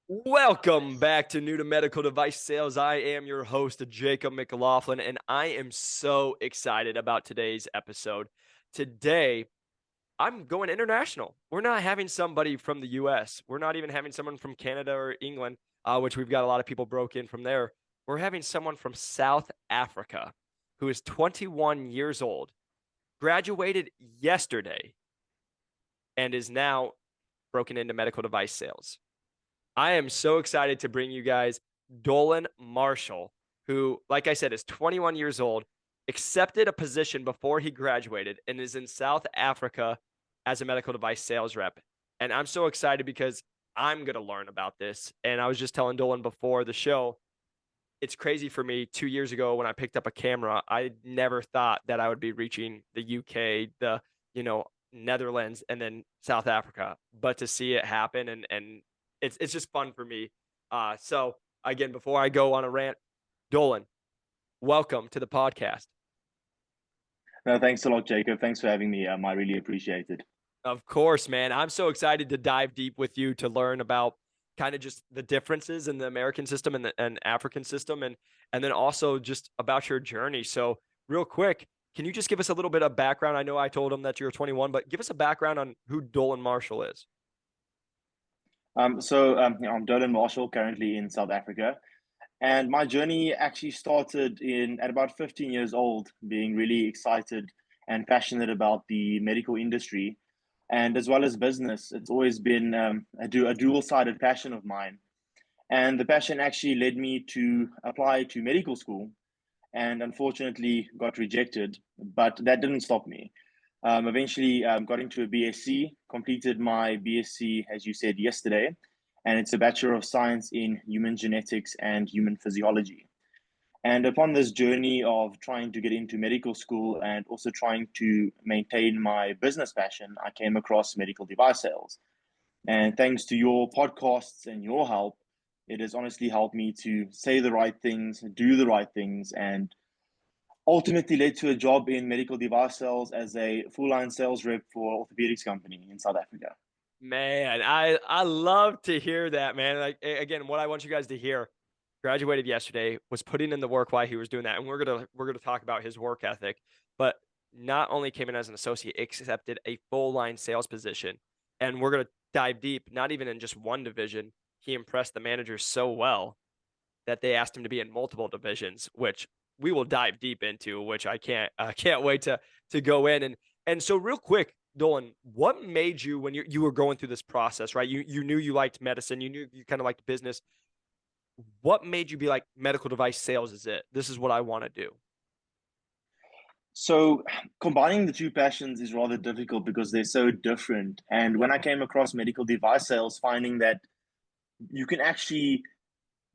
Welcome back to New to Medical Device Sales. I am your host, Jacob McLaughlin, and I am so excited about today's episode. Today, I'm going international. We're not having somebody from the US. We're not even having someone from Canada or England, which we've got a lot of people broke in from there. We're having someone from South Africa who is 21 years old, graduated yesterday, and is now broken into medical device sales. I am so excited to bring you guys Dolan Marshall, who, like I said, is 21 years old, accepted a position before he graduated, and is in South Africa as a medical device sales rep. And I'm so excited because I'm going to learn about this. And I was just telling Dolan before the show, it's crazy for me. 2 years ago, when I picked up a camera, I never thought that I would be reaching the UK, Netherlands, and then South Africa. But to see it happen, and it's just fun for me. So again, before I go on a rant, Dolan, welcome to the podcast. No, thanks a lot, Jacob. Thanks for having me. I really appreciate it. Of course, man. I'm so excited to dive deep with you to learn about kind of just the differences in the American system and the African system, and then also just about your journey. So, real quick, can you just give us a little bit of background? I know I told him that you're 21, but give us a background on who Dolan Marshall is. I'm Dolan Marshall, currently in South Africa, and my journey actually started in at about 15 years old, being really excited and passionate about the medical industry, and as well as business. It's always been a dual-sided passion of mine, and the passion actually led me to apply to medical school, and unfortunately got rejected. But that didn't stop me. Eventually, got into a BSc, completed my BSc, as you said yesterday, and it's a Bachelor of Science in Human Genetics and Human Physiology. And upon this journey of trying to get into medical school and also trying to maintain my business passion, I came across medical device sales. And thanks to your podcasts and your help, it has honestly helped me to say the right things, do the right things, and ultimately led to a job in medical device sales as a full line sales rep for orthopedics company in South Africa. Man, I love to hear that, man. Like again, what I want you guys to hear, graduated yesterday, was putting in the work while he was doing that. And we're gonna talk about his work ethic, but not only came in as an associate, accepted a full line sales position. And we're gonna dive deep, not even in just one division. He impressed the managers so well that they asked him to be in multiple divisions, which we will dive deep into, which I can't wait to go in. And so real quick, Dolan, what made you when you were going through this process, right? You knew you liked medicine, you knew you kind of liked business. What made you be like medical device sales is it? This is what I want to do. So combining the two passions is rather difficult because they're so different. And when I came across medical device sales, finding that you can actually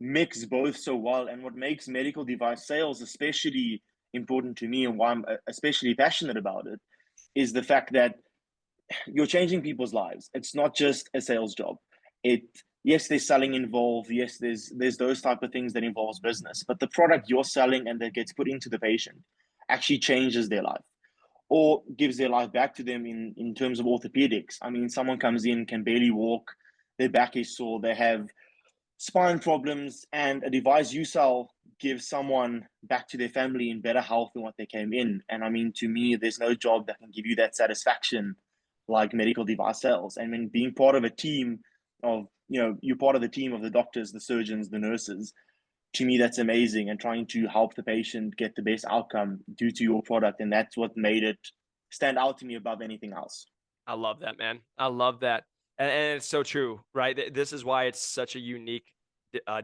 mix both so well, and what makes medical device sales especially important to me and why I'm especially passionate about it is the fact that you're changing people's lives. It's not just a sales job. It Yes, there's selling involved. Yes, there's those type of things that involves business. But the product you're selling and that gets put into the patient actually changes their life or gives their life back to them in terms of orthopedics. I mean, someone comes in, can barely walk, their back is sore, they have spine problems, and a device you sell gives someone back to their family in better health than what they came in. And I mean, to me, there's no job that can give you that satisfaction like medical device sales. And when being part of a team of, you're part of the team of the doctors, the surgeons, the nurses, to me, that's amazing. And trying to help the patient get the best outcome due to your product. And that's what made it stand out to me above anything else. I love that, man. I love that. And it's so true, right? This is why it's such a unique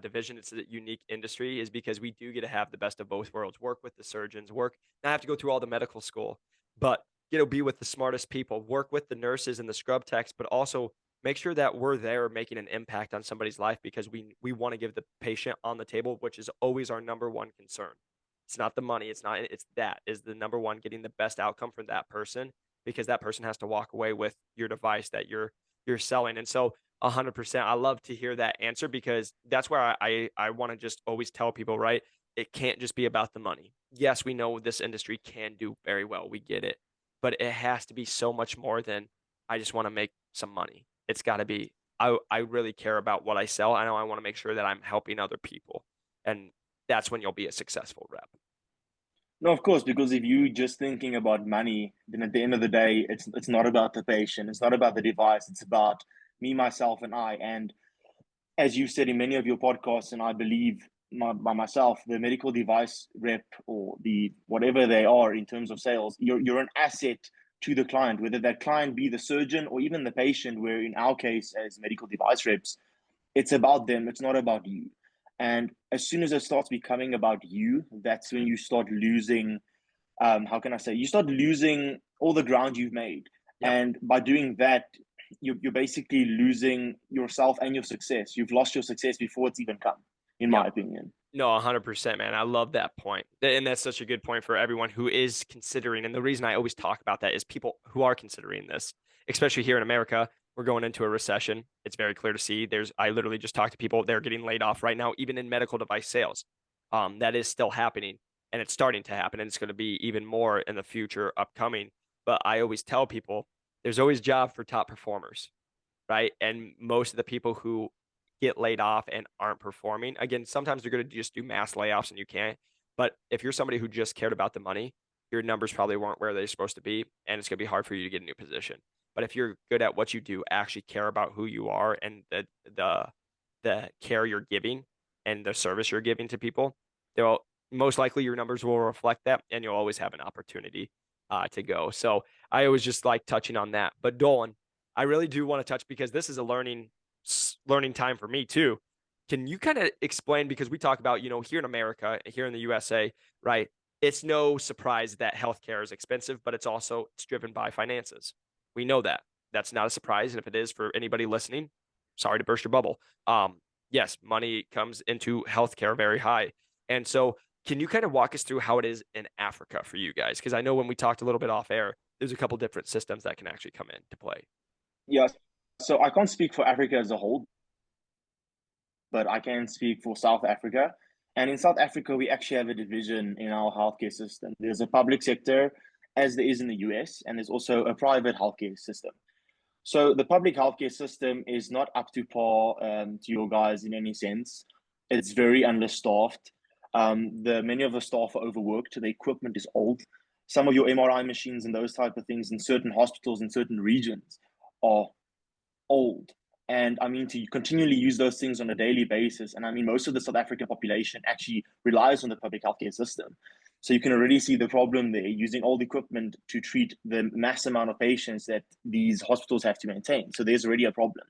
division. It's a unique industry, is because we do get to have the best of both worlds. Work with the surgeons, not have to go through all the medical school, but get to be with the smartest people. Work with the nurses and the scrub techs, but also make sure that we're there making an impact on somebody's life because we want to give the patient on the table, which is always our number one concern. It's not the money. It's not. It's that is the number one, getting the best outcome for that person, because that person has to walk away with your device that you're selling. And so 100%, I love to hear that answer, because that's where I want to just always tell people, right? It can't just be about the money. Yes, we know this industry can do very well. We get it. But it has to be so much more than I just want to make some money. It's got to be I really care about what I sell. I know I want to make sure that I'm helping other people. And that's when you'll be a successful rep. No, of course, because if you just thinking about money, then at the end of the day, it's not about the patient, it's not about the device, it's about me, myself, and I. And as you've said in many of your podcasts, and I believe by myself, the medical device rep or the whatever they are in terms of sales, you're an asset to the client, whether that client be the surgeon or even the patient. Where in our case, as medical device reps, it's about them. It's not about you. And as soon as it starts becoming about you, that's when you start losing. How can I say? You start losing all the ground you've made, Yep. and by doing that, you're basically losing yourself and your success. You've lost your success before it's even come, in Yep. my opinion. No, 100%, man. I love that point. And that's such a good point for everyone who is considering. And the reason I always talk about that is people who are considering this, especially here in America, we're going into a recession. It's very clear to see. I literally just talked to people, they're getting laid off right now, even in medical device sales. That is still happening and it's starting to happen. And it's going to be even more in the future upcoming. But I always tell people there's always job for top performers, right? And most of the people who get laid off and aren't performing, again, sometimes they're going to just do mass layoffs and you can't. But if you're somebody who just cared about the money, your numbers probably weren't where they're supposed to be, and it's going to be hard for you to get a new position. But if you're good at what you do, actually care about who you are and the care you're giving and the service you're giving to people, they'll most likely your numbers will reflect that, and you'll always have an opportunity to go. So I always just like touching on that. But Dolan, I really do want to touch because this is a learning time for me too. Can you kind of explain because we talk about, here in America, here in the USA, right? It's no surprise that healthcare is expensive, but it's driven by finances. We know that. That's not a surprise, and if it is for anybody listening, sorry to burst your bubble. Yes, money comes into healthcare very high. And so can you kind of walk us through how it is in Africa for you guys? Because I know when we talked a little bit off air, there's a couple different systems that can actually come into play. Yeah. So I can't speak for Africa as a whole, but I can speak for South Africa. And in South Africa, we actually have a division in our healthcare system. There's a public sector, as there is in the US, and there's also a private healthcare system. So the public healthcare system is not up to par to your guys in any sense. It's very understaffed. The many of the staff are overworked. The equipment is old. Some of your MRI machines and those type of things in certain hospitals in certain regions are old. And I mean, to continually use those things on a daily basis. And I mean, most of the South African population actually relies on the public healthcare system. So you can already see the problem there, using old equipment to treat the mass amount of patients that these hospitals have to maintain. So there's already a problem.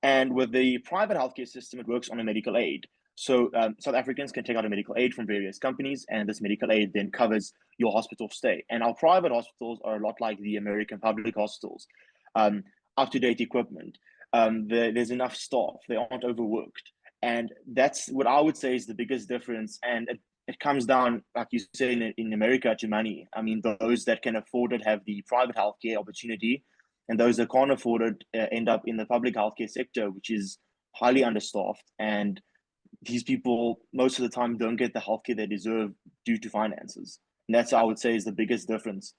And with the private healthcare system, it works on a medical aid. So South Africans can take out a medical aid from various companies, and this medical aid then covers your hospital stay. And our private hospitals are a lot like the American public hospitals, um, up to date equipment. There's enough staff; they aren't overworked, and that's what I would say is the biggest difference. And it comes down, like you say, in America, to money. I mean, those that can afford it have the private healthcare opportunity, and those that can't afford it end up in the public healthcare sector, which is highly understaffed. And these people, most of the time, don't get the healthcare they deserve due to finances. And that's, I would say, is the biggest difference.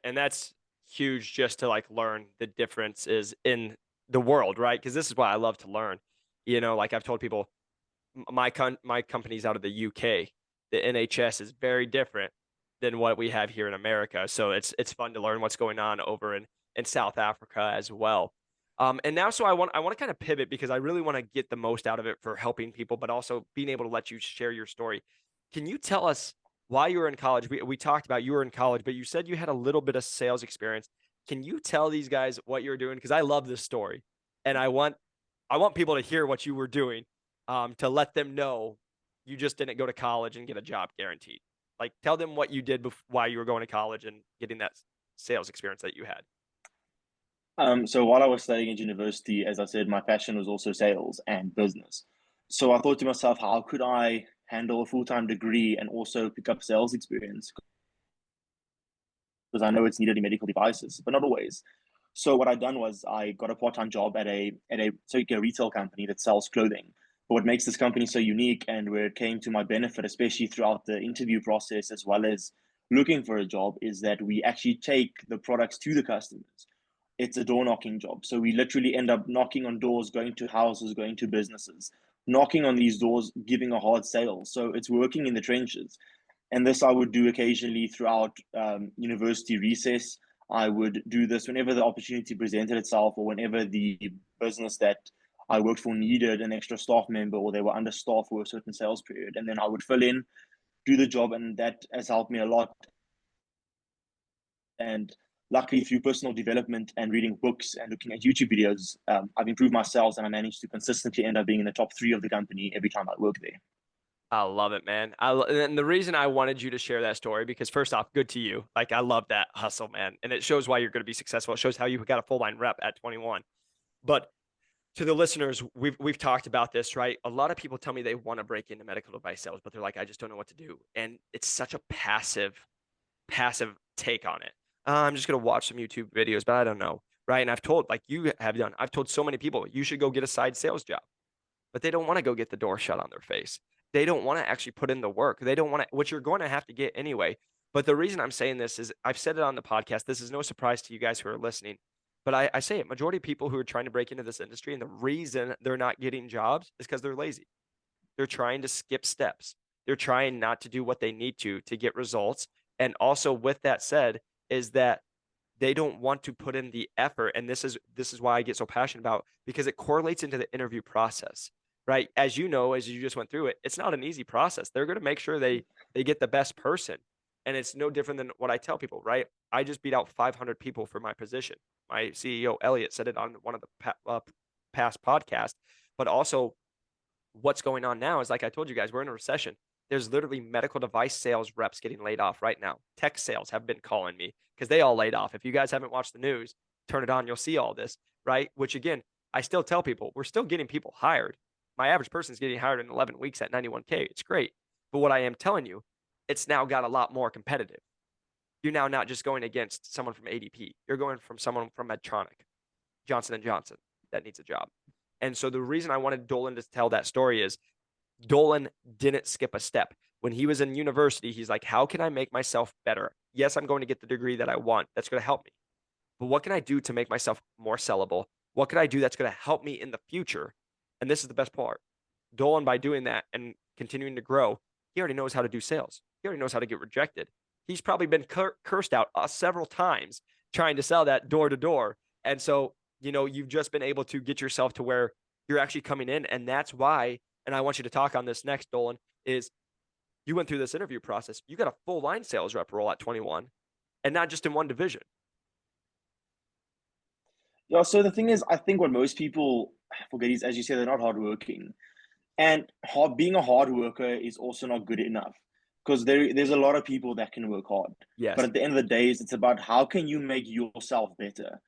And that's huge just to like learn the differences in the world, right? Because this is what I love to learn. Like I've told people, my company's out of the UK. The NHS is very different than what we have here in America. So it's fun to learn what's going on over in South Africa as well. And now, so I want to kind of pivot because I really want to get the most out of it for helping people, but also being able to let you share your story. Can you tell us why you were in college? We talked about you were in college, but you said you had a little bit of sales experience. Can you tell these guys what you're doing? Because I love this story, and I want people to hear what you were doing, to let them know you just didn't go to college and get a job guaranteed. Like, tell them what you did while you were going to college and getting that sales experience that you had. So while I was studying at university, as I said, my passion was also sales and business. So I thought to myself, how could I handle a full-time degree and also pick up sales experience? Because I know it's needed in medical devices, but not always. So what I done was I got a part-time job at a retail company that sells clothing. But what makes this company so unique and where it came to my benefit, especially throughout the interview process as well as looking for a job, is that we actually take the products to the customers. it's a door knocking job. So we literally end up knocking on doors, going to houses, going to businesses, knocking on these doors, giving a hard sale. So it's working in the trenches. And this I would do occasionally throughout university recess. I would do this whenever the opportunity presented itself, or whenever the business that I worked for needed an extra staff member, or they were understaffed for a certain sales period. And then I would fill in, do the job, and that has helped me a lot. And luckily, through personal development and reading books and looking at YouTube videos, I've improved my sales, and I managed to consistently end up being in the top 3 of the company every time I work there. I love it, man. And the reason I wanted you to share that story, because first off, good to you. Like, I love that hustle, man. And it shows why you're going to be successful. It shows how you got a full line rep at 21. But to the listeners, we've talked about this, right? A lot of people tell me they want to break into medical device sales, but they're like, I just don't know what to do. And it's such a passive take on it. I'm just going to watch some YouTube videos, but I don't know. Right. And I've told, like you have done, I've told so many people, you should go get a side sales job, but they don't want to go get the door shut on their face. They don't want to actually put in the work. They don't want to, which you're going to have to get anyway. But the reason I'm saying this is I've said it on the podcast. This is no surprise to you guys who are listening, but I say it, majority of people who are trying to break into this industry, and the reason they're not getting jobs is because they're lazy. They're trying to skip steps. They're trying not to do what they need to get results. And also with that said, is that they don't want to put in the effort. And this is why I get so passionate about, because it correlates into the interview process, right? As you know, as you just went through it, it's not an easy process. They're going to make sure they get the best person. And it's no different than what I tell people, right? I just beat out 500 people for my position. My CEO, Elliot, said it on one of the past podcasts. But also, what's going on now is, like I told you guys, we're in a recession. There's literally medical device sales reps getting laid off right now. Tech sales have been calling me because they all laid off. If you guys haven't watched the news, turn it on, you'll see all this, right? Which again, I still tell people, we're still getting people hired. My average person is getting hired in 11 weeks at 91K. It's great. But what I am telling you, it's now got a lot more competitive. You're now not just going against someone from ADP. You're going from someone from Medtronic, Johnson and Johnson, that needs a job. And so the reason I wanted Dolan to tell that story is Dolan didn't skip a step. When he was in university, he's like, how can I make myself better? Yes, I'm going to get the degree that I want. That's going to help me. But what can I do to make myself more sellable? What can I do that's going to help me in the future? And this is the best part. Dolan, by doing that and continuing to grow, he already knows how to do sales. He already knows how to get rejected. He's probably been cursed out several times trying to sell that door to door. And so, you've just been able to get yourself to where you're actually coming in. And that's why, and I want you to talk on this next, Dolan, is you went through this interview process. You got a full line sales rep role at 21, and not just in one division. Yeah, so the thing is, I think what most people forget is, as you say, they're not hardworking. And being a hard worker is also not good enough, because there's a lot of people that can work hard. But Yes. at the end of the day, it's about how can you make yourself better.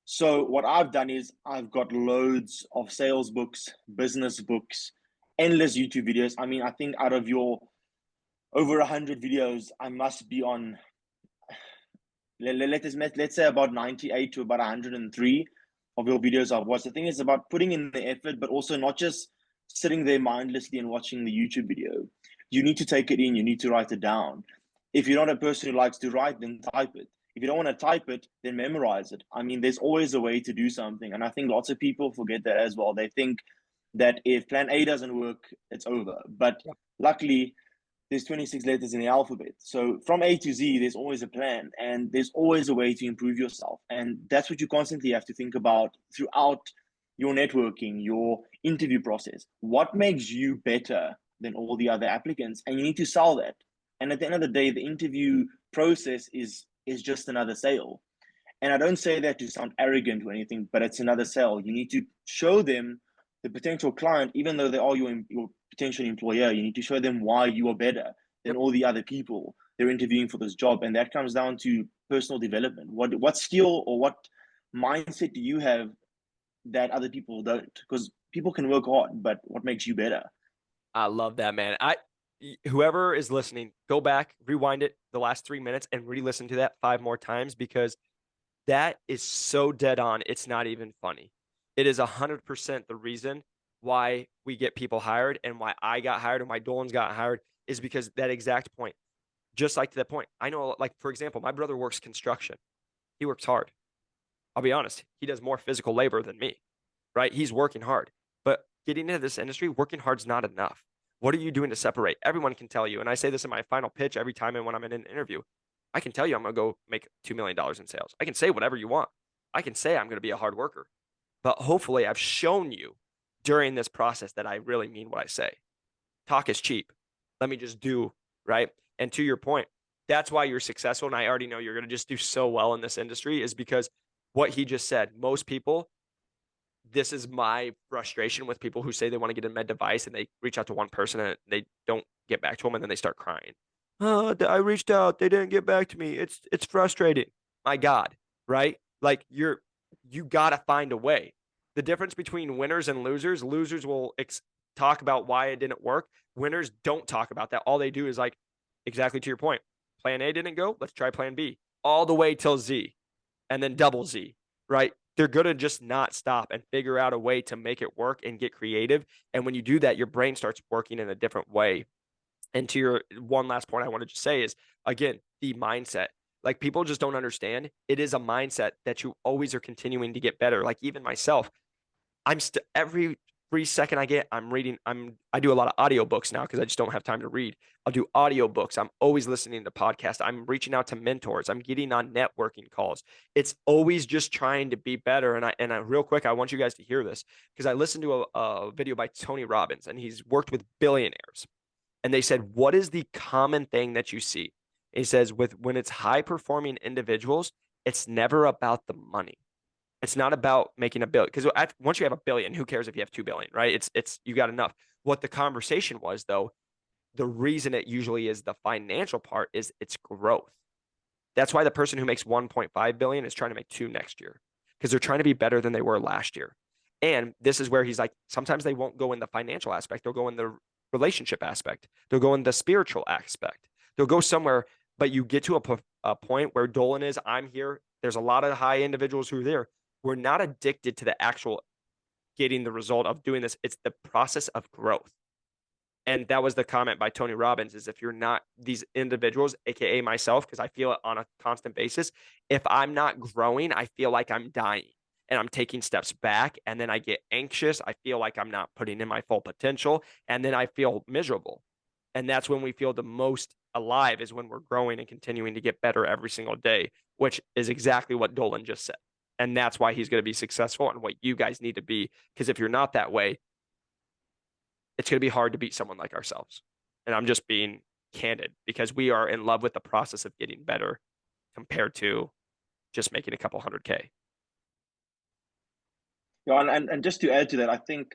So what I've done is I've got loads of sales books, business books, endless YouTube videos. I mean, I think out of your over 100 videos, I must be on, let's say about 98 to about 103 of your videos I've watched. The thing is about putting in the effort, but also not just sitting there mindlessly and watching the YouTube video. You need to take it in, you need to write it down. If you're not a person who likes to write, then type it. If you don't want to type it, then memorize it. I mean, there's always a way to do something. And I think lots of people forget that as well. They think that if plan A doesn't work, it's over. But Yep. luckily, there's 26 letters in the alphabet. So from A to Z, there's always a plan, and there's always a way to improve yourself. And that's what you constantly have to think about throughout your networking, your interview process. What makes you better than all the other applicants? And you need to sell that. And at the end of the day, the interview process is just another sale. And I don't say that to sound arrogant or anything, but it's another sale. You need to show them, the potential client, even though they are your potential employer, you need to show them why you are better than Yep. all the other people they're interviewing for this job. And that comes down to personal development. What skill or what mindset do you have that other people don't? Because people can work hard, but what makes you better? I love that, man. Whoever is listening, go back, rewind it the last 3 minutes and re-listen to that 5 more times, because that is so dead on. It's not even funny. It is 100% the reason why we get people hired, and why I got hired and why Dolan's got hired is because that exact point. Just like to that point, I know, like, for example, my brother works construction. He works hard. I'll be honest, he does more physical labor than me, right? He's working hard. But getting into this industry, working hard's not enough. What are you doing to separate? Everyone can tell you, and I say this in my final pitch every time and when I'm in an interview. I can tell you I'm going to go make $2 million in sales. I can say whatever you want. I can say I'm going to be a hard worker. But hopefully I've shown you during this process that I really mean what I say. Talk is cheap. Let me just do, right? And to your point, that's why you're successful. And I already know you're going to just do so well in this industry is because what he just said, most people, this is my frustration with people who say they want to get a med device and they reach out to one person and they don't get back to them and then they start crying. Oh, I reached out, they didn't get back to me. It's frustrating. My God, right? Like you got to find a way. The difference between winners and losers, losers will talk about why it didn't work. Winners don't talk about that. All they do is like exactly to your point. Plan A didn't go, let's try plan B. All the way till Z and then double Z, right? They're going to just not stop and figure out a way to make it work and get creative. And when you do that, your brain starts working in a different way. And to your one last point I wanted to say is, again, the mindset. Like people just don't understand. It is a mindset that you always are continuing to get better. Like even myself, I'm still every free second I get, I'm reading. I do a lot of audiobooks now because I just don't have time to read. I'll do audiobooks. I'm always listening to podcasts. I'm reaching out to mentors. I'm getting on networking calls. It's always just trying to be better. And I real quick, I want you guys to hear this because I listened to a video by Tony Robbins and he's worked with billionaires. And they said, what is the common thing that you see? He says, when it's high performing individuals, it's never about the money. It's not about making a billion because once you have a billion, who cares if you have 2 billion, right? It's you got enough. What the conversation was though, the reason it usually is the financial part is it's growth. That's why the person who makes 1.5 billion is trying to make 2 next year because they're trying to be better than they were last year. And this is where he's like, sometimes they won't go in the financial aspect. They'll go in the relationship aspect. They'll go in the spiritual aspect. They'll go somewhere, but you get to a point where Dolan is, I'm here. There's a lot of high individuals who are there. We're not addicted to the actual getting the result of doing this. It's the process of growth. And that was the comment by Tony Robbins is if you're not these individuals, AKA myself, because I feel it on a constant basis, if I'm not growing, I feel like I'm dying and I'm taking steps back. And then I get anxious. I feel like I'm not putting in my full potential. And then I feel miserable. And that's when we feel the most alive is when we're growing and continuing to get better every single day, which is exactly what Dolan just said. And that's why he's going to be successful and what you guys need to be. Because if you're not that way, it's going to be hard to beat someone like ourselves. And I'm just being candid because we are in love with the process of getting better compared to just making a couple 100K. Yeah, and just to add to that, I think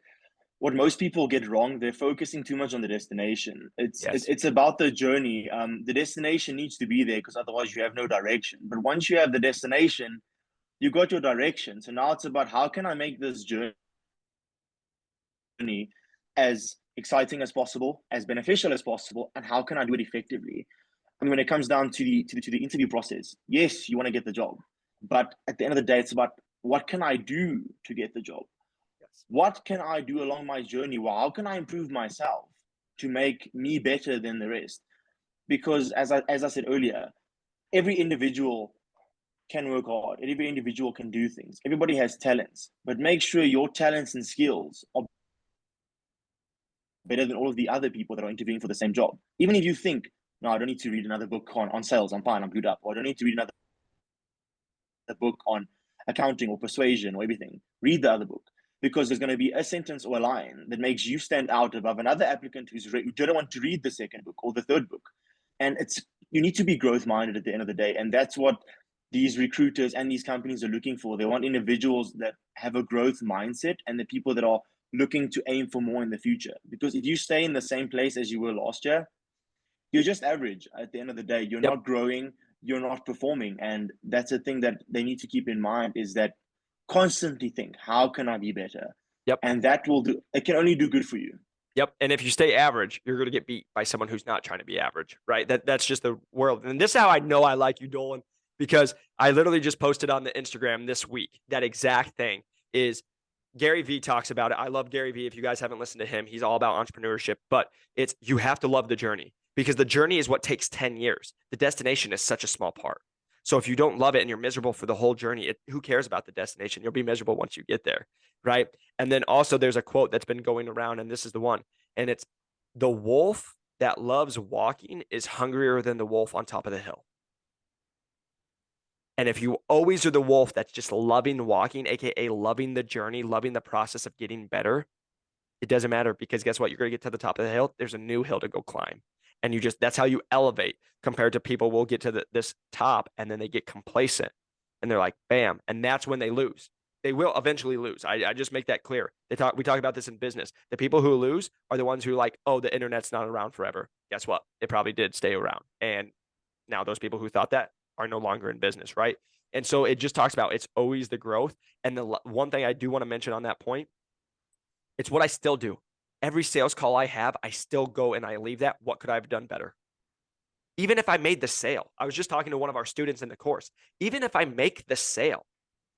what most people get wrong, they're focusing too much on the destination. Yes. It's about the journey. The destination needs to be there because otherwise you have no direction. But once you have the destination, you got your direction. So now it's about how can I make this journey as exciting as possible, as beneficial as possible, and how can I do it effectively? I mean, when it comes down to the interview process, yes, you want to get the job, but at the end of the day, it's about what can I do to get the job? Yes. What can I do along my journey? Well, how can I improve myself to make me better than the rest? Because as I said earlier, every individual can work hard. Every individual can do things. Everybody has talents, but make sure your talents and skills are better than all of the other people that are interviewing for the same job. Even if you think, no, I don't need to read another book on sales, I'm fine, I'm good up. Or I don't need to read another book on accounting or persuasion or everything. Read the other book because there's going to be a sentence or a line that makes you stand out above another applicant who didn't want to read the second book or the third book. And you need to be growth minded at the end of the day. And that's what these recruiters and these companies are looking for. They want individuals that have a growth mindset and the people that are looking to aim for more in the future. Because if you stay in the same place as you were last year, you're just average at the end of the day. You're Yep. not growing, you're not performing. And that's a thing that they need to keep in mind is that constantly think, how can I be better? Yep. And it can only do good for you. Yep. And if you stay average, you're going to get beat by someone who's not trying to be average, right? That's just the world. And this is how I know I like you, Dolan, because I literally just posted on the Instagram this week that exact thing is Gary Vee talks about it. I love Gary Vee. If you guys haven't listened to him, he's all about entrepreneurship, but you have to love the journey because the journey is what takes 10 years. The destination is such a small part. So if you don't love it and you're miserable for the whole journey, who cares about the destination? You'll be miserable once you get there, right? And then also there's a quote that's been going around, and this is the one, and it's the wolf that loves walking is hungrier than the wolf on top of the hill. And if you always are the wolf that's just loving walking, aka loving the journey, loving the process of getting better, it doesn't matter because guess what? You're going to get to the top of the hill. There's a new hill to go climb. And that's how you elevate compared to people will get to this top and then they get complacent and they're like, bam. And that's when they lose. They will eventually lose. I just make that clear. We talk about this in business. The people who lose are the ones who like, oh, the internet's not around forever. Guess what? It probably did stay around. And now those people who thought that are no longer in business, right? And so it just talks about it's always the growth. And the one thing I do want to mention on that point, it's what I still do. Every sales call I have, I still go and I leave that. What could I have done better? Even if I made the sale, I was just talking to one of our students in the course. Even if I make the sale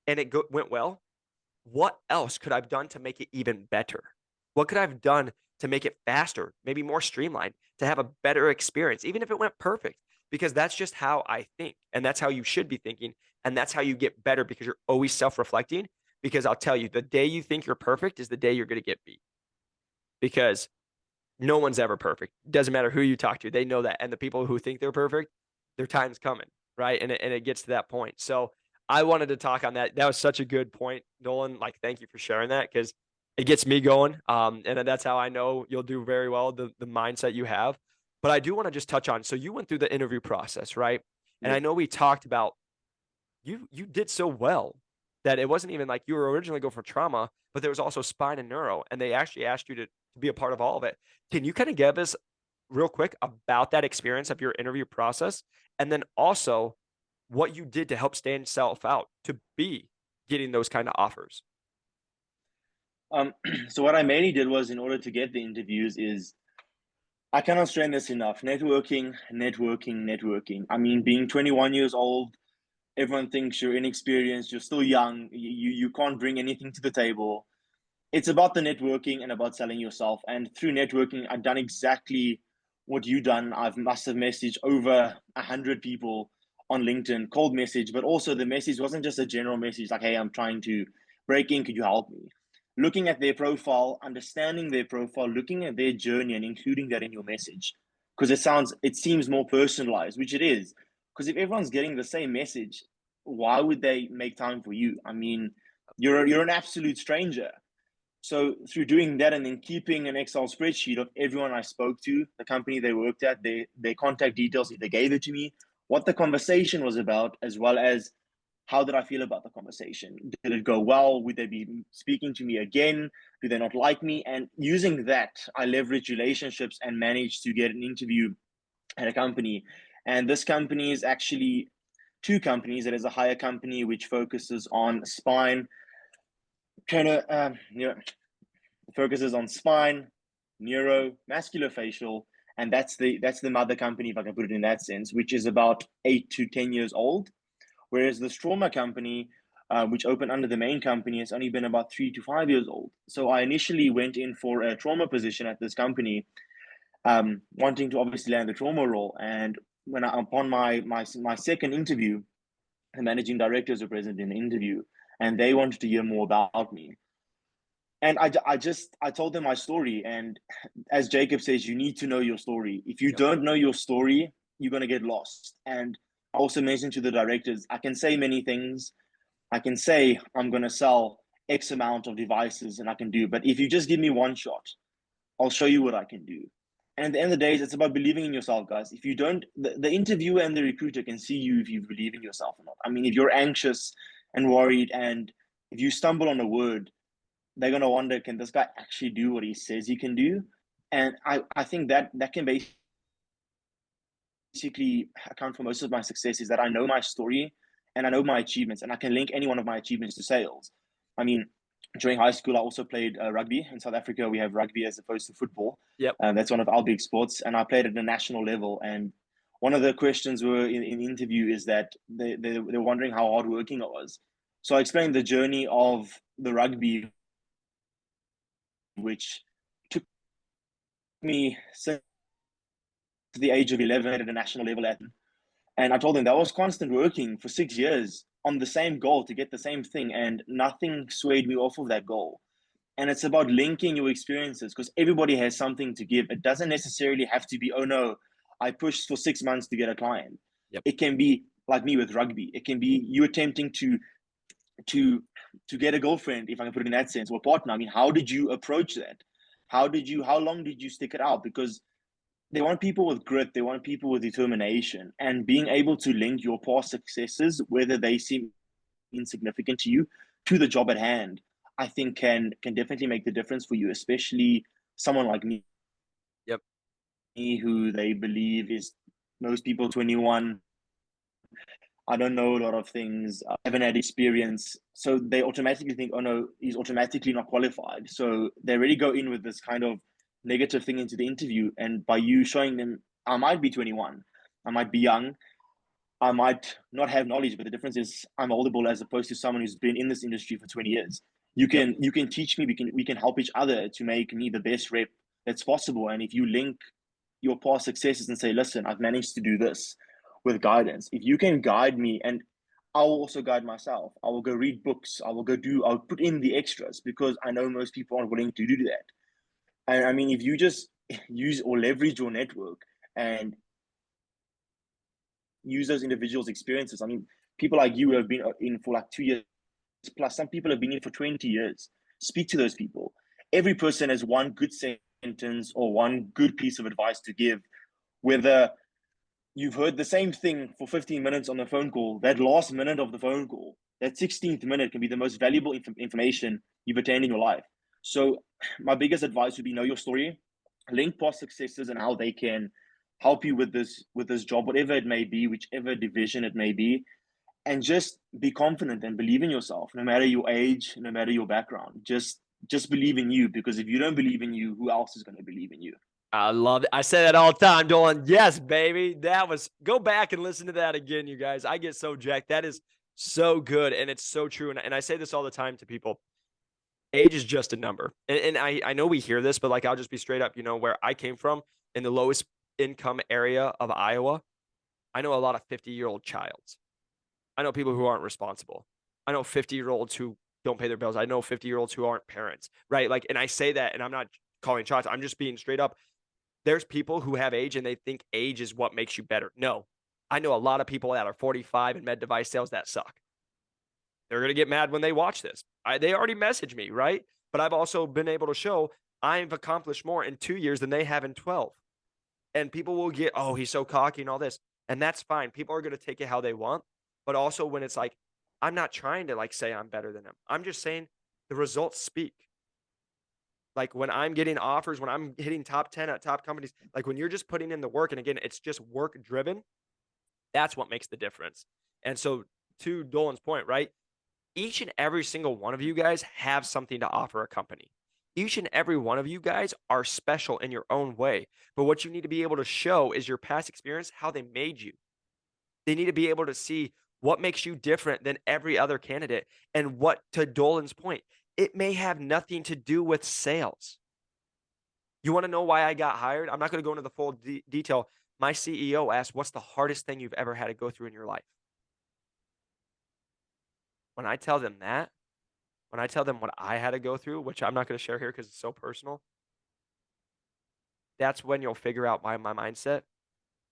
and went well, what else could I have done to make it even better? What could I have done to make it faster, maybe more streamlined, to have a better experience, even if it went perfect? Because that's just how I think. And that's how you should be thinking. And that's how you get better because you're always self reflecting. Because I'll tell you, the day you think you're perfect is the day you're going to get beat because no one's ever perfect. Doesn't matter who you talk to. They know that. And the people who think they're perfect, their time's coming, right? And it gets to that point. So I wanted to talk on that. That was such a good point, Nolan. Like, thank you for sharing that because it gets me going. And that's how I know you'll do very well, the mindset you have. But I do want to just touch on, so you went through the interview process, right? And I Yep. know we talked about you did so well that it wasn't even like you were originally going for trauma, but there was also spine and neuro, and they actually asked you to be a part of all of it. Can you kind of give us real quick about that experience of your interview process, and then also what you did to help stand yourself out to be getting those kind of offers? So what I mainly did was in order to get the interviews is I cannot stress this enough. Networking, networking, networking. I mean, being 21 years old, everyone thinks you're inexperienced, you're still young, you can't bring anything to the table. It's about the networking and about selling yourself. And through networking, I've done exactly what you've done. I've must have messaged over 100 people on LinkedIn, cold message, but also the message wasn't just a general message like, hey, I'm trying to break in, could you help me? Looking at their profile, understanding their profile, looking at their journey and including that in your message. Because it seems more personalized, which it is. Because if everyone's getting the same message, why would they make time for you? I mean, you're an absolute stranger. So through doing that and then keeping an Excel spreadsheet of everyone I spoke to, the company they worked at, their contact details, if they gave it to me, what the conversation was about, as well as how did I feel about the conversation? Did it go well? Would they be speaking to me again? Do they not like me? And using that, I leverage relationships and managed to get an interview at a company. And this company is actually two companies. It is a hire company which focuses on spine, kind of, focuses on spine, neuro, musculofacial, and that's the mother company, if I can put it in that sense, which is about 8 to 10 years old. Whereas the trauma company, which opened under the main company, has only been about 3 to 5 years old. So I initially went in for a trauma position at this company, wanting to obviously land the trauma role. And upon my second interview, the managing directors were present in the interview, and they wanted to hear more about me. And I told them my story. And as Jacob says, you need to know your story. If you Yep. don't know your story, you're going to get lost. And I also mentioned to the directors, I can say many things. I can say I'm going to sell X amount of devices and I can do, but if you just give me one shot, I'll show you what I can do. And at the end of the day, it's about believing in yourself, guys. If you don't, the interviewer and the recruiter can see you if you believe in yourself or not. I mean, if you're anxious and worried and if you stumble on a word, they're gonna wonder, can this guy actually do what he says he can do? And I think that can basically account for most of my success is that I know my story and I know my achievements and I can link any one of my achievements to sales. I mean, during high school, I also played rugby. In South Africa, we have rugby as opposed to football. Yep. That's one of our big sports, and I played at the national level. And one of the questions were in the interview is that they're wondering how hardworking I was. So I explained the journey of the rugby, which took me since the age of 11 at a national level at And I told them that was constant working for 6 years on the same goal to get the same thing, and nothing swayed me off of that goal. And it's about linking your experiences because everybody has something to give. It doesn't necessarily have to be, oh no, I pushed for 6 months to get a client. Yep. It can be like me with rugby. It can be you attempting to to get a girlfriend, if I can put it in that sense, or a partner. I mean, how did you approach that? How long did you stick it out? Because they want people with grit, they want people with determination, and being able to link your past successes, whether they seem insignificant to you, to the job at hand, I think can definitely make the difference for you, especially someone like me Yep. who they believe is most people 21. I don't know a lot of things. I haven't had experience. So they automatically think, oh no, he's automatically not qualified. So they already go in with this kind of negative thing into the interview. And by you showing them, I might be 21, I might be young, I might not have knowledge, but the difference is I'm moldable as opposed to someone who's been in this industry for 20 years. Yep. You can teach me, we can help each other to make me the best rep that's possible. And if you link your past successes and say, listen, I've managed to do this with guidance. If you can guide me, and I will also guide myself. I will go read books. I'll put in the extras because I know most people aren't willing to do that. And I mean, if you just use or leverage your network and use those individuals' experiences, I mean, people like you have been in for like 2 years plus, some people have been in for 20 years. Speak to those people. Every person has one good sentence or one good piece of advice to give, whether you've heard the same thing for 15 minutes on the phone call, that last minute of the phone call, that 16th minute can be the most valuable information you've attained in your life. So, my biggest advice would be know your story, link past successes and how they can help you with this job, whatever it may be, whichever division it may be, and just be confident and believe in yourself, no matter your age, no matter your background. Just believe in you, because if you don't believe in you, who else is going to believe in you? I love it. I say that all the time, Dolan. Yes, baby. That was, go back and listen to that again, you guys. I get so jacked. That is so good. And it's so true. And I say this all the time to people. Age is just a number. And I know we hear this, but like, I'll just be straight up, where I came from in the lowest income area of Iowa. I know a lot of 50-year-old childs. I know people who aren't responsible. I know 50-year-olds who don't pay their bills. I know 50-year-olds who aren't parents, right? Like, and I say that, and I'm not calling shots. I'm just being straight up. There's people who have age and they think age is what makes you better. No, I know a lot of people that are 45 in med device sales that suck. They're going to get mad when they watch this. They already messaged me, right? But I've also been able to show I've accomplished more in 2 years than they have in 12. And people will get, oh, he's so cocky and all this. And that's fine. People are going to take it how they want. But also when it's like, I'm not trying to like say I'm better than them. I'm just saying the results speak. Like when I'm getting offers, when I'm hitting top 10 at top companies, like when you're just putting in the work, and again, it's just work driven, that's what makes the difference. And so, to Dolan's point, right? Each and every single one of you guys have something to offer a company. Each and every one of you guys are special in your own way. But what you need to be able to show is your past experience, how they made you. They need to be able to see what makes you different than every other candidate. And what, to Dolan's point, it may have nothing to do with sales. You want to know why I got hired? I'm not going to go into the full detail. My CEO asked, what's the hardest thing you've ever had to go through in your life? When I tell them that, when I tell them what I had to go through, which I'm not going to share here because it's so personal, that's when you'll figure out my mindset.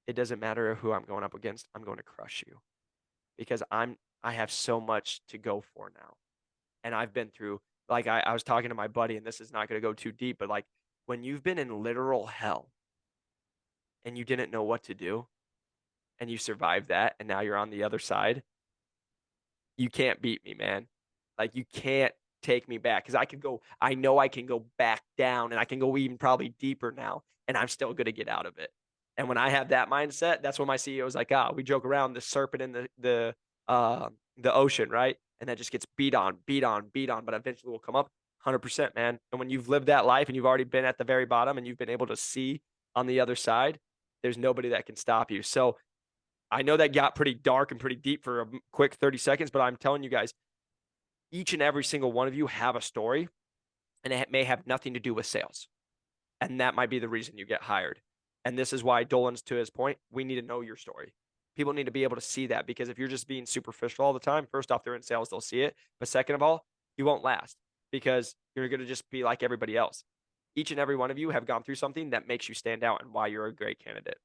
It doesn't matter who I'm going up against. I'm going to crush you because I have so much to go for now. And I've been through, like I was talking to my buddy, and this is not going to go too deep, but like when you've been in literal hell and you didn't know what to do and you survived that and now you're on the other side, you can't beat me, man. Like you can't take me back because I know I can go back down and I can go even probably deeper now and I'm still going to get out of it. And when I have that mindset, that's when my CEO is like, we joke around the serpent in the ocean, right? And that just gets beat on, beat on, beat on, but eventually will come up 100%, man. And when you've lived that life and you've already been at the very bottom and you've been able to see on the other side, there's nobody that can stop you. So I know that got pretty dark and pretty deep for a quick 30 seconds, but I'm telling you guys, each and every single one of you have a story, and it may have nothing to do with sales. And that might be the reason you get hired. And this is why Dolan's, to his point, we need to know your story. People need to be able to see that because if you're just being superficial all the time, first off, they're in sales, they'll see it. But second of all, you won't last because you're going to just be like everybody else. Each and every one of you have gone through something that makes you stand out and why you're a great candidate.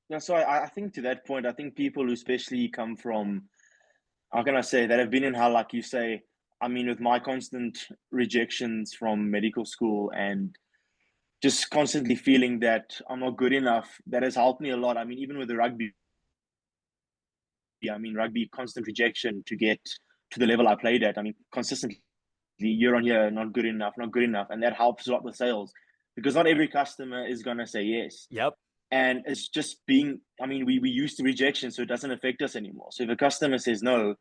Yeah, so I think to that point, I think people who especially come from, how can I say, that have been in hell, like you say, I mean, with my constant rejections from medical school and just constantly feeling that I'm not good enough, that has helped me a lot. I mean, even with the rugby, I mean, rugby, constant rejection to get to the level I played at. I mean, consistently year on year, not good enough, not good enough. And that helps a lot with sales because not every customer is going to say yes. Yep. And it's just being, I mean, we used to rejection, so it doesn't affect us anymore. So if a customer says no,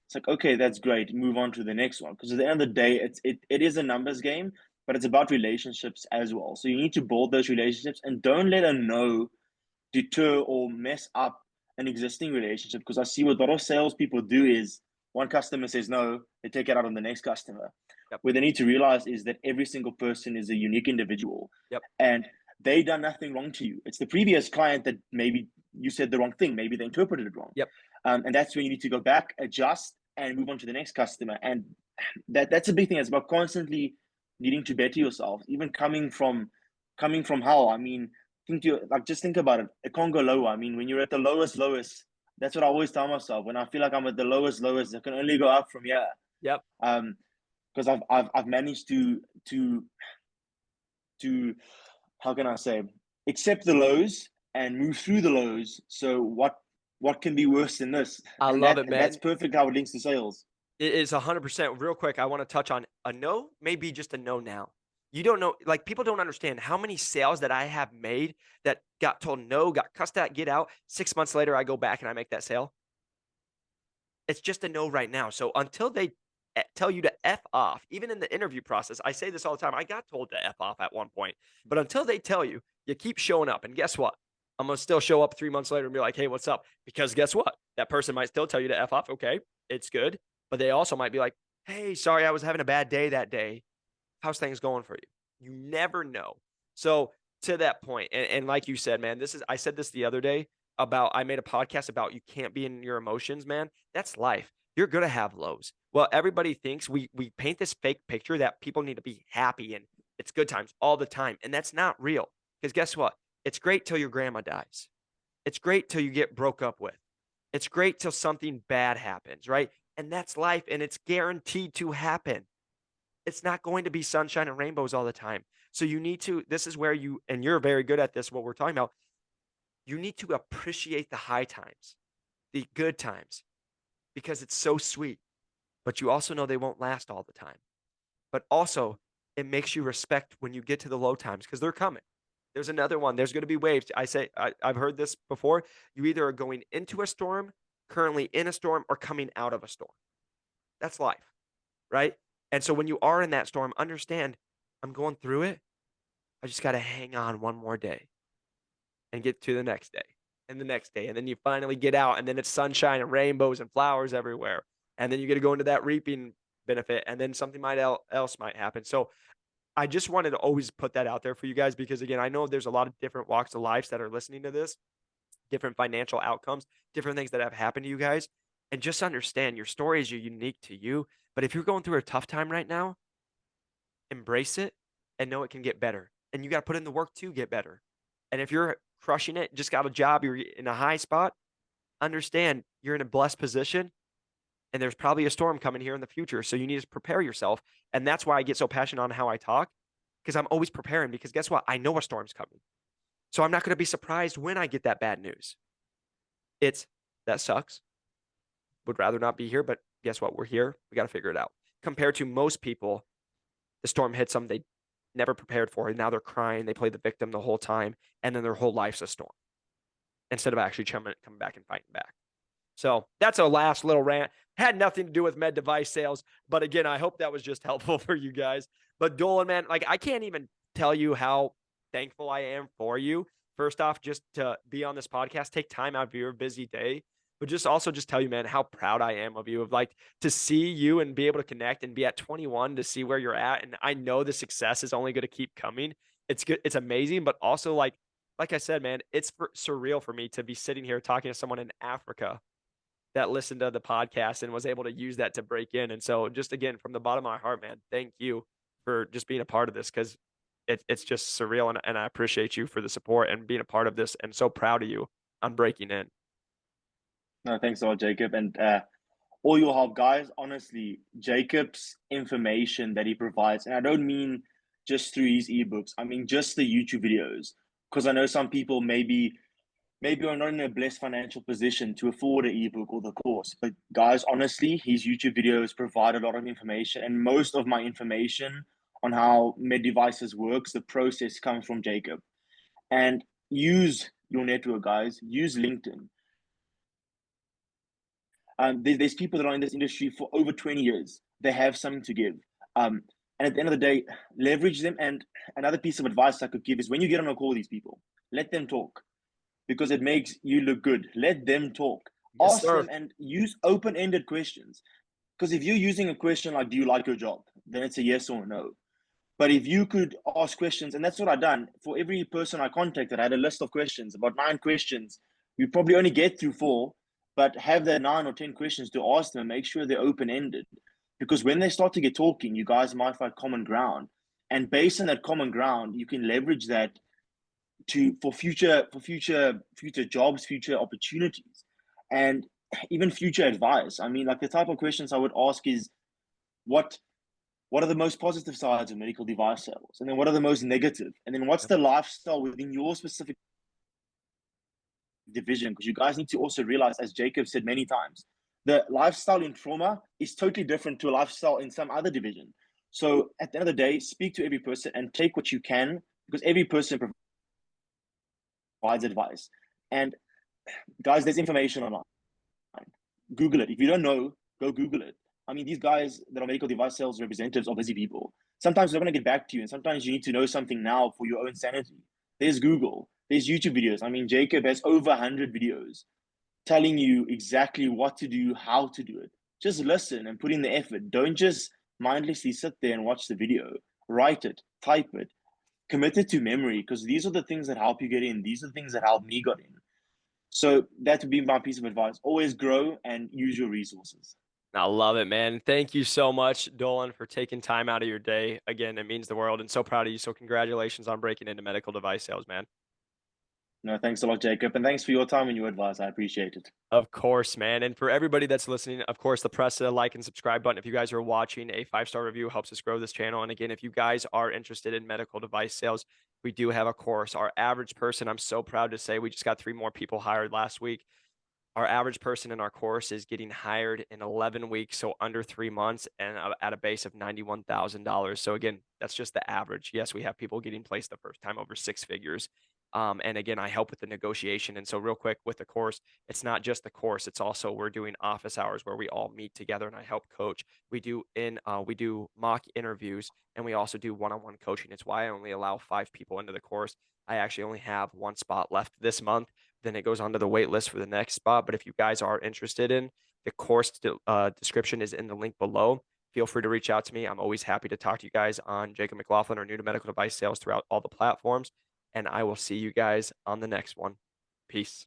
it's like, okay, that's great. Move on to the next one. Because at the end of the day, it is a numbers game, but it's about relationships as well. So you need to build those relationships and don't let a no deter or mess up an existing relationship. Because I see what a lot of salespeople do is one customer says no, they take it out on the next customer. Yep. What they need to realize is that every single person is a unique individual. Yep. And they done nothing wrong to you. It's the previous client that maybe you said the wrong thing. Maybe they interpreted it wrong. Yep. And that's when you need to go back, adjust, and move on to the next customer. And that's a big thing. It's about constantly needing to better yourself, even coming from hell. I mean, just think about it. It can't go lower. I mean, when you're at the lowest, that's what I always tell myself. When I feel like I'm at the lowest, it can only go up from here. Yep. Because I've managed to how can I say, accept the lows and move through the lows. So what can be worse than this? I And love that it, that's man. perfect how it links to sales. It is 100%. Real quick, I want to touch on a no, maybe just a no now. You don't know, like people don't understand how many sales that I have made that got told no, got cussed out, get out. 6 months later, I go back and I make that sale. It's just a no right now. So until they tell you to F off, even in the interview process, I say this all the time. I got told to F off at one point, but until they tell you, you keep showing up. And guess what? I'm going to still show up 3 months later and be like, hey, what's up? Because guess what? That person might still tell you to F off. Okay, it's good. But they also might be like, hey, sorry, I was having a bad day that day. How's things going for you? You never know. So to that point, and like you said, man, I said this the other day about I made a podcast about you can't be in your emotions, man. That's life. You're gonna have lows. Well, everybody thinks we paint this fake picture that people need to be happy and it's good times all the time. And that's not real. Because guess what? It's great till your grandma dies. It's great till you get broke up with. It's great till something bad happens, right? And that's life and it's guaranteed to happen. It's not going to be sunshine and rainbows all the time. So you need to, this is where you, and you're very good at this, what we're talking about. You need to appreciate the high times, the good times, because it's so sweet. But you also know they won't last all the time. But also, it makes you respect when you get to the low times because they're coming. There's another one. There's going to be waves. I've heard this before. You either are going into a storm, currently in a storm, or coming out of a storm. That's life, right? And so when you are in that storm, understand I'm going through it. I just got to hang on one more day and get to the next day and the next day. And then you finally get out, and then it's sunshine and rainbows and flowers everywhere. And then you get to go into that reaping benefit, and then something else might happen. So I just wanted to always put that out there for you guys because, again, I know there's a lot of different walks of lives that are listening to this, different financial outcomes, different things that have happened to you guys. And just understand your story is unique to you. But if you're going through a tough time right now, embrace it and know it can get better. And you got to put in the work to get better. And if you're crushing it, just got a job, you're in a high spot, understand you're in a blessed position and there's probably a storm coming here in the future. So you need to prepare yourself. And that's why I get so passionate on how I talk because I'm always preparing because guess what? I know a storm's coming. So I'm not going to be surprised when I get that bad news. That sucks. Would rather not be here, but guess what? We're here. We got to figure it out. Compared to most people, the storm hits them, they never prepared for it. Now they're crying. They play the victim the whole time, and then their whole life's a storm instead of actually coming back and fighting back. So that's a last little rant. Had nothing to do with med device sales, but again, I hope that was just helpful for you guys. But Dolan, man, like I can't even tell you how thankful I am for you. First off, just to be on this podcast, take time out of your busy day, but just also just tell you, man, how proud I am of you, of like to see you and be able to connect and be at 21 to see where you're at. And I know the success is only going to keep coming. It's good. It's amazing, but also like like I said, man, it's surreal for me to be sitting here talking to someone in Africa that listened to the podcast and was able to use that to break in. And so, just again, from the bottom of my heart, man, thank you for just being a part of this because it's just surreal. And I appreciate you for the support and being a part of this and so proud of you on breaking in. No, thanks a lot, Jacob. And all your help, guys. Honestly, Jacob's information that he provides, and I don't mean just through his ebooks, I mean just the YouTube videos. Because I know some people maybe are not in a blessed financial position to afford an ebook or the course. But guys, honestly, his YouTube videos provide a lot of information, and most of my information on how med devices works, the process comes from Jacob. And use your network, guys. Use LinkedIn. There's people that are in this industry for over 20 years. They have something to give. And at the end of the day, leverage them. And another piece of advice I could give is when you get on a call with these people, let them talk because it makes you look good. Let them talk. Yes, Ask sir. them and use open ended questions. Because if you're using a question like, do you like your job? Then it's a yes or no. But if you could ask questions, and that's what I done for every person I contacted, I had a list of questions, about 9 questions. We probably only get through 4, but have that 9 or 10 questions to ask them and make sure they're open ended. Because when they start to get talking, you guys might find common ground. And based on that common ground, you can leverage that to for future jobs, future opportunities, and even future advice. I mean, like the type of questions I would ask is what what are the most positive sides of medical device sales? And then what are the most negative? And then what's Yep. the lifestyle within your specific division? Because you guys need to also realize, as Jacob said many times, the lifestyle in trauma is totally different to a lifestyle in some other division. So at the end of the day, speak to every person and take what you can because every person provides advice. And guys, there's information online. Google it. If you don't know, go Google it. I mean, these guys that are medical device sales representatives are busy people. Sometimes they're going to get back to you, and sometimes you need to know something now for your own sanity. There's Google, there's YouTube videos. I mean, Jacob has over 100 videos telling you exactly what to do, how to do it. Just listen and put in the effort. Don't just mindlessly sit there and watch the video. Write it, type it, commit it to memory because these are the things that help you get in. These are the things that help me get in. So that would be my piece of advice. Always grow and use your resources. I love it, man. Thank you so much, Dolan, for taking time out of your day. Again, it means the world and so proud of you. So, congratulations on breaking into medical device sales, man. No, thanks a lot, Jacob. And thanks for your time and your advice. I appreciate it. Of course, man. And for everybody that's listening, of course, the press the like and subscribe button. If you guys are watching, a 5-star review helps us grow this channel. And again, if you guys are interested in medical device sales, we do have a course. Our average person, I'm so proud to say, we just got 3 more people hired last week. Our average person in our course is getting hired in 11 weeks, so under 3 months, and at a base of $91,000. So again, that's just the average. Yes, we have people getting placed the first time over 6 figures. And again, I help with the negotiation. And so, real quick with the course, it's not just the course; it's also we're doing office hours where we all meet together, and I help coach. We do mock interviews, and we also do one-on-one coaching. It's why I only allow 5 people into the course. I actually only have 1 spot left this month, then it goes on to the wait list for the next spot. But if you guys are interested in the course description is in the link below. Feel free to reach out to me. I'm always happy to talk to you guys on Jacob McLaughlin or new to medical device sales throughout all the platforms. And I will see you guys on the next one. Peace.